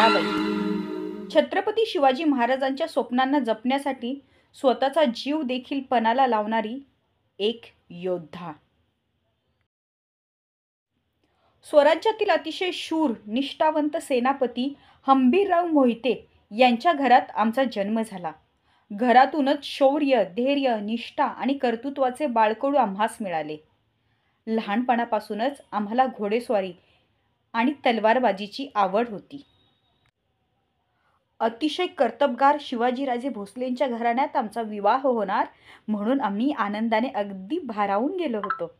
ताराबाई छत्रपती शिवाजी महाराजांच्या स्वप्नांना जपण्यासाठी स्वतःचा जीव देखील पणाला लावणारी एक योद्धा। स्वराज्यातील अतिशय शूर निष्ठावंत सेनापती हंबीरराव मोहिते यांच्या घरात आमचा जन्म झाला। घरातूनच शौर्य, धैर्य, निष्ठा आणि कर्तृत्वाचे बाळकडू आम्हास मिळाले। लहानपणापासूनच आम्हाला घोडेस्वारी आणि तलवारबाजीची आवड होती। अतिशय कर्तबगार शिवाजीराजे भोसलेंच्या घराण्यात आमचा विवाह होणार म्हणून आम्ही आनंदाने अगदी भारावून गेलो होतो।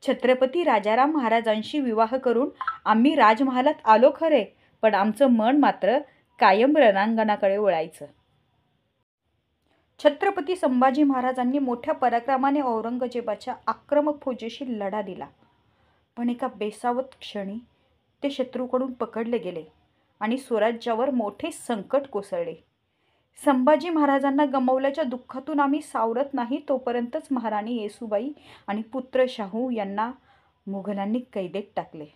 छत्रपती राजाराम महाराजांशी विवाह करून आम्ही राजमहालात आलो खरे, पण आमचं मन मात्र कायम रणांगणाकडे वळायचं। छत्रपती संभाजी महाराजांनी मोठ्या पराक्रमाने औरंगजेबाच्या आक्रमक फौजेशी लढा दिला, पण एका बेसावत क्षणी ते शत्रूकडून पकडले गेले आणि स्वराज्यावर मोठे संकट कोसळले। संभाजी महाराजांना गमावल्याच्या दुःखातून आम्ही सावरत नाही तोपर्यंतच महाराणी येसूबाई आणि पुत्र शाहू यांना मुघलांनी कैदेत टाकले।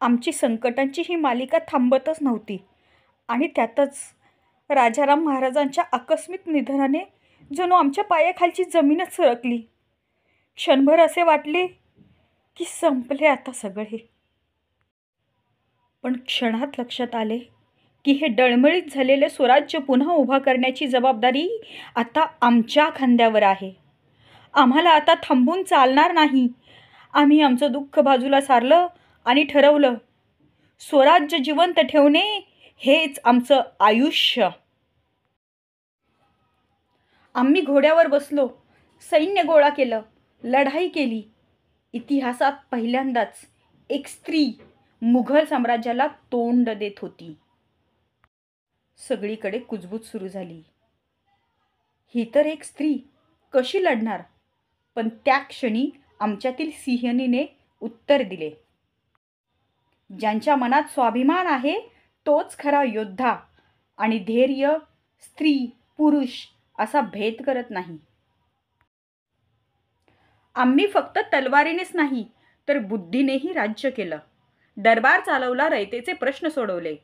आमची संकटांची ही मालिका थांबतच नव्हती आणि त्यातच राजाराम महाराजांच्या आकस्मिक निधनाने जणू आमच्या पायाखालची जमीनच सरकली। क्षणभर असे वाटले की संपले आता सगळे, पण क्षणात लक्षात आले की हे डळमळीत झालेले स्वराज्य पुन्हा उभा करण्याची जबाबदारी आता आमच्या खांद्यावर आहे। आम्हाला आता थांबून चालणार नाही। आम्ही आमचं दुःख बाजूला सारलं आणि ठरवलं, स्वराज्य जिवंत ठेवणे हेच आमचं आयुष्य। आम्ही घोड्यावर बसलो, सैन्य गोळा केलं, लढाई केली। इतिहासात पहिल्यांदाच एक स्त्री मुघल साम्राज्याला तोंड देत होती। सगळीकडे कुजबूज सुरू झाली। ही तर एक स्त्री कशी लढणार? पण त्या क्षणी आमच्यातील सिंहिणीने उत्तर दिले, ज्यांच्या मनात स्वाभिमान आहे तोच खरा योद्धा आणि धैर्य स्त्री पुरुष असा भेद करत नाही। आम्ही फक्त तलवारीनेच नाही तर बुद्धीनेही राज्य केलं। दरबार चालवला, रयतेचे प्रश्न सोडवले,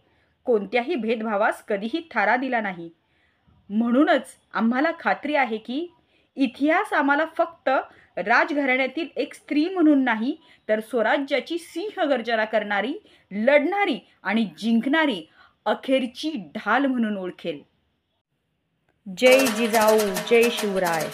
कोणत्याही भेदभावास कधीही थारा दिला नाही। म्हणूनच आम्हाला खात्री आहे की इतिहास आम्हाला फक्त राजघराण्यातील एक स्त्री म्हणून नाही तर स्वराज्याची सिंहगर्जना करणारी, लढणारी आणि जिंकणारी अखेरची ढाल म्हणून ओळखेल। जय जिजाऊ, जय शिवराय।